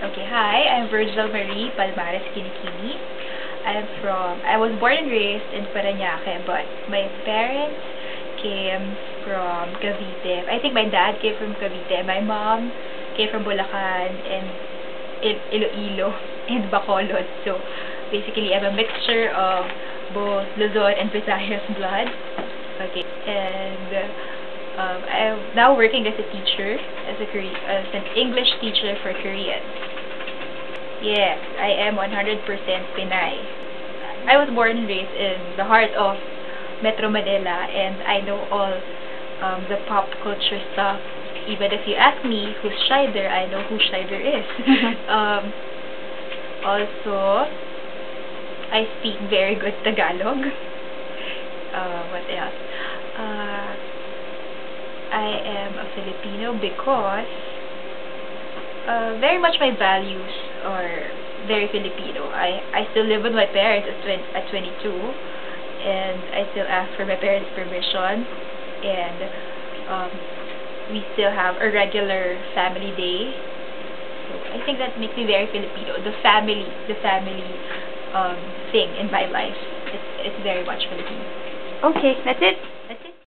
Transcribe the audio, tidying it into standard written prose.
Okay, hi, I'm Virgil Marie Palmares Kinikini. I was born and raised in Parañaque, but my parents came from Cavite. I think my dad came from Cavite. My mom came from Bulacan and Iloilo and Bacolod. So, basically, I'm a mixture of both Luzon and Visayas blood. Okay, and I'm now working as a teacher, as an English teacher for Korean. Yes, I am 100% Pinay. I was born and raised in the heart of Metro Manila, and I know all the pop culture stuff. Even if you ask me who's Shider, I know who Shider is. um, Also, I speak very good Tagalog. What else? Uh, I am a Filipino because very much my values are very Filipino. I still live with my parents at 22, and I still ask for my parents' permission, and um, we still have a regular family day. So I think that makes me very Filipino. The family um, thing in my life. It's very much Filipino. Okay, that's it.